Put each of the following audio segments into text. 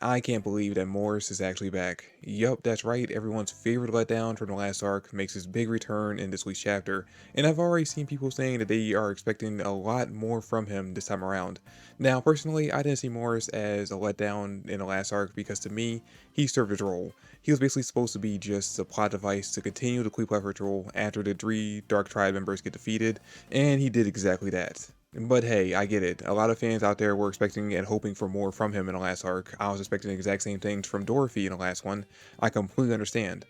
I can't believe that Morris is actually back. Yup, that's right, everyone's favorite letdown from the last arc makes his big return in this week's chapter, and I've already seen people saying that they are expecting a lot more from him this time around. Now, personally, I didn't see Morris as a letdown in the last arc because to me, he served his role. He was basically supposed to be just a plot device to continue the Cleveland patrol after the three Dark Triad members get defeated, and he did exactly that. But hey, I get it. A lot of fans out there were expecting and hoping for more from him in the last arc. I was expecting the exact same things from Dorothy in the last one. I completely understand.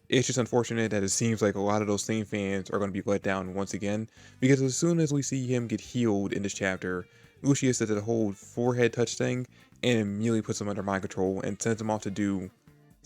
It's just unfortunate that it seems like a lot of those same fans are going to be let down once again, because as soon as we see him get healed in this chapter, Lucius does the whole forehead touch thing and immediately puts him under mind control and sends him off to do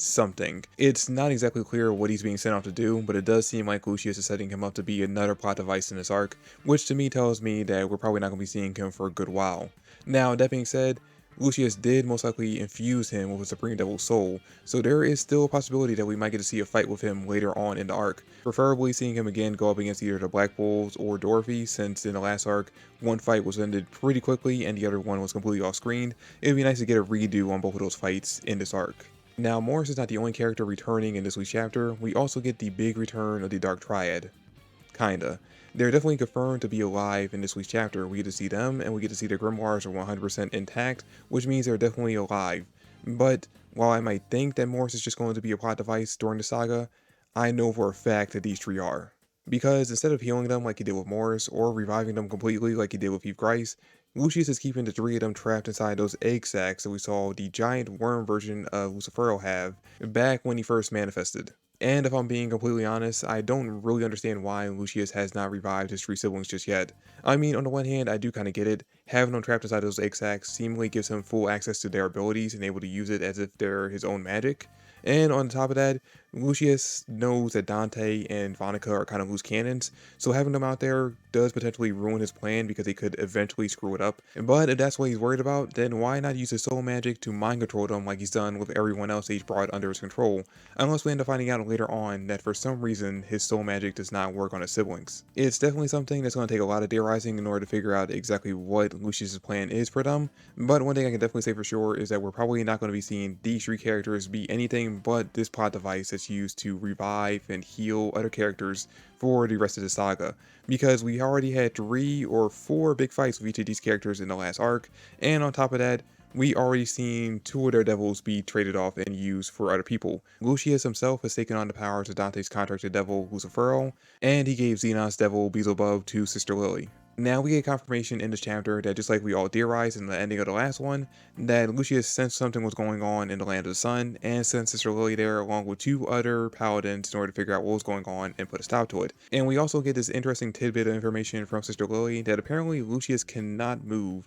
something. It's not exactly clear what he's being sent off to do, but it does seem like Lucius is setting him up to be another plot device in this arc, which to me tells me that we're probably not going to be seeing him for a good while. Now, that being said, Lucius did most likely infuse him with a Supreme Devil's soul, so there is still a possibility that we might get to see a fight with him later on in the arc, preferably seeing him again go up against either the Black Bulls or Dorothy, since in the last arc, one fight was ended pretty quickly and the other one was completely off-screen. It'd be nice to get a redo on both of those fights in this arc. Now, Morris is not the only character returning in this week's chapter, we also get the big return of the Dark Triad. Kinda. They're definitely confirmed to be alive in this week's chapter. We get to see them, and we get to see their grimoires are 100% intact, which means they're definitely alive. But, while I might think that Morris is just going to be a plot device during the saga, I know for a fact that these three are. Because instead of healing them like he did with Morris, or reviving them completely like he did with Eve Grice, Lucius is keeping the three of them trapped inside those egg sacs that we saw the giant worm version of Lucifero have back when he first manifested. And if I'm being completely honest, I don't really understand why Lucius has not revived his three siblings just yet. I mean, on the one hand, I do kind of get it. Having them trapped inside those egg sacs seemingly gives him full access to their abilities and able to use it as if they're his own magic. And on top of that, Lucius knows that Dante and Vonica are kind of loose cannons, so having them out there does potentially ruin his plan because they could eventually screw it up. But if that's what he's worried about, then why not use his soul magic to mind control them like he's done with everyone else he's brought under his control, unless we end up finding out later on that for some reason his soul magic does not work on his siblings. It's definitely something that's going to take a lot of theorizing in order to figure out exactly what Lucius' plan is for them, but one thing I can definitely say for sure is that we're probably not going to be seeing these three characters be anything but this plot device that's used to revive and heal other characters for the rest of the saga, because we already had 3 or 4 big fights with each of these characters in the last arc, and on top of that, we already seen 2 of their devils be traded off and used for other people. Lucius himself has taken on the powers of Dante's contracted devil Lucifero, and he gave Xenon's devil Beelzebub to Sister Lily. Now we get confirmation in this chapter that just like we all theorized in the ending of the last one, that Lucius sensed something was going on in the Land of the Sun and sent Sister Lily there along with 2 other paladins in order to figure out what was going on and put a stop to it. And we also get this interesting tidbit of information from Sister Lily that apparently Lucius cannot move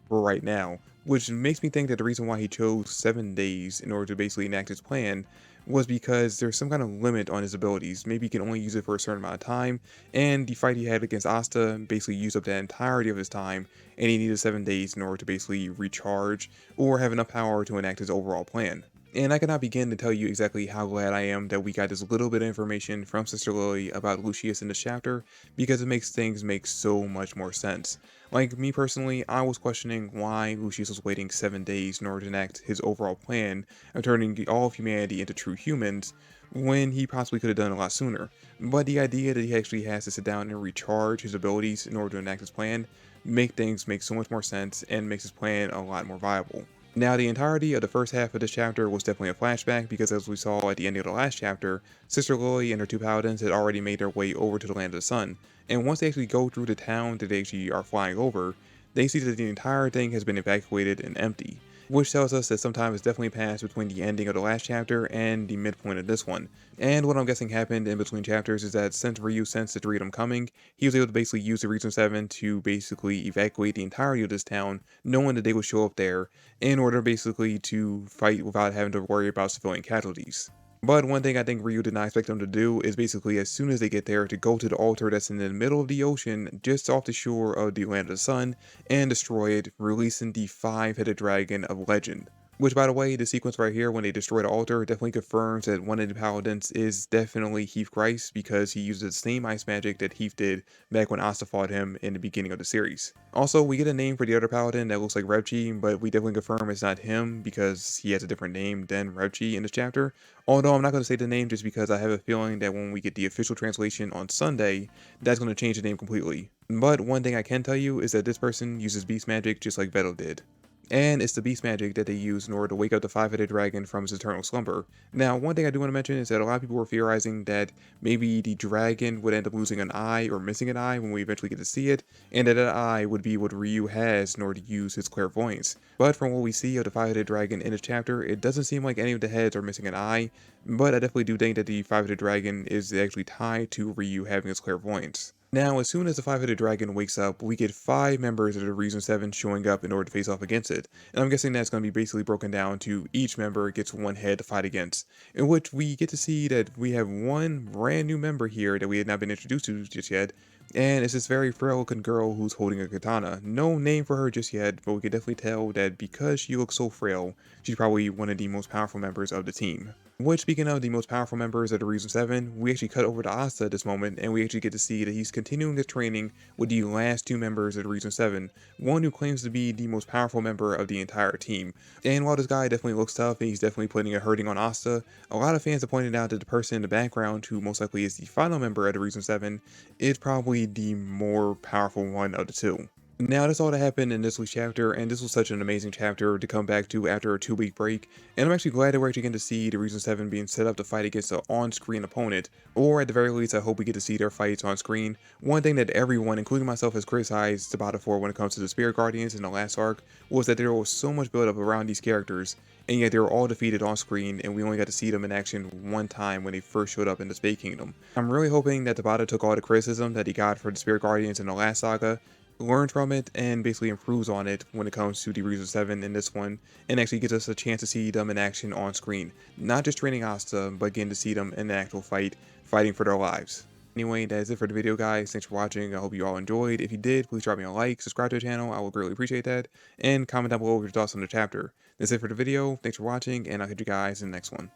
for right now, which makes me think that the reason why he chose 7 days in order to basically enact his plan was because there's some kind of limit on his abilities. Maybe he can only use it for a certain amount of time, and the fight he had against Asta basically used up the entirety of his time, and he needed 7 days in order to basically recharge or have enough power to enact his overall plan. And I cannot begin to tell you exactly how glad I am that we got this little bit of information from Sister Lily about Lucius in this chapter, because it makes things make so much more sense. Like me personally, I was questioning why Lucius was waiting 7 days in order to enact his overall plan of turning all of humanity into true humans, when he possibly could have done it a lot sooner. But the idea that he actually has to sit down and recharge his abilities in order to enact his plan make things make so much more sense and makes his plan a lot more viable. Now, the entirety of the first half of this chapter was definitely a flashback because as we saw at the end of the last chapter, Sister Lily and her 2 paladins had already made their way over to the Land of the Sun, and once they actually go through the town that they actually are flying over, they see that the entire thing has been evacuated and empty, which tells us that some time has definitely passed between the ending of the last chapter and the midpoint of this one. And what I'm guessing happened in between chapters is that since Ryu sensed the 3 of them coming, he was able to basically use the Reason 7 to basically evacuate the entirety of this town, knowing that they would show up there, in order basically to fight without having to worry about civilian casualties. But one thing I think Ryu did not expect them to do is basically as soon as they get there to go to the altar that's in the middle of the ocean just off the shore of the Land of the Sun and destroy it, releasing the 5-headed dragon of legend. Which, by the way, the sequence right here when they destroy the altar definitely confirms that one of the paladins is definitely Heath Grice because he uses the same ice magic that Heath did back when Asta fought him in the beginning of the series. Also, we get a name for the other paladin that looks like Revchi, but we definitely confirm it's not him because he has a different name than Revchi in this chapter. Although I'm not going to say the name just because I have a feeling that when we get the official translation on Sunday, that's going to change the name completely. But one thing I can tell you is that this person uses beast magic just like Vettel did. And it's the beast magic that they use in order to wake up the five-headed dragon from his eternal slumber. Now, one thing I do want to mention is that a lot of people were theorizing that maybe the dragon would end up losing an eye or missing an eye when we eventually get to see it, and that eye would be what Ryu has in order to use his clairvoyance. But from what we see of the five-headed dragon in this chapter, it doesn't seem like any of the heads are missing an eye, but I definitely do think that the five-headed dragon is actually tied to Ryu having his clairvoyance. Now, as soon as the five-headed dragon wakes up, we get 5 members of the Reason 7 showing up in order to face off against it. And I'm guessing that's going to be basically broken down to each member gets one head to fight against, in which we get to see that we have one brand new member here that we had not been introduced to just yet, and it's this very frail looking girl who's holding a katana. No name for her just yet, but we can definitely tell that because she looks so frail, she's probably one of the most powerful members of the team. Which, speaking of the most powerful members of the Reason 7, we actually cut over to Asta at this moment, and we actually get to see that he's continuing his training with the last 2 members of the Reason 7, one who claims to be the most powerful member of the entire team. And while this guy definitely looks tough and he's definitely putting a hurting on Asta, a lot of fans have pointed out that the person in the background, who most likely is the final member of the Reason 7, is probably the more powerful one of the two. Now, that's all that happened in this week's chapter, and this was such an amazing chapter to come back to after a 2-week break, and I'm actually glad that we're actually getting to see the Reason 7 being set up to fight against an on-screen opponent, or at the very least, I hope we get to see their fights on screen. One thing that everyone, including myself, has criticized Tabata for when it comes to the Spirit Guardians in the last arc, was that there was so much build-up around these characters, and yet they were all defeated on screen, and we only got to see them in action one time when they first showed up in the Spade Kingdom. I'm really hoping that Tabata took all the criticism that he got for the Spirit Guardians in the last saga, learns from it, and basically improves on it when it comes to the Reason 7 in this one, and actually gives us a chance to see them in action on screen. Not just training Asta, but getting to see them in the actual fight, fighting for their lives. Anyway, that is it for the video, guys. Thanks for watching. I hope you all enjoyed. If you did, please drop me a like, subscribe to the channel. I would greatly appreciate that, and comment down below your thoughts on the chapter. That's it for the video. Thanks for watching, and I'll catch you guys in the next one.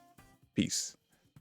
Peace.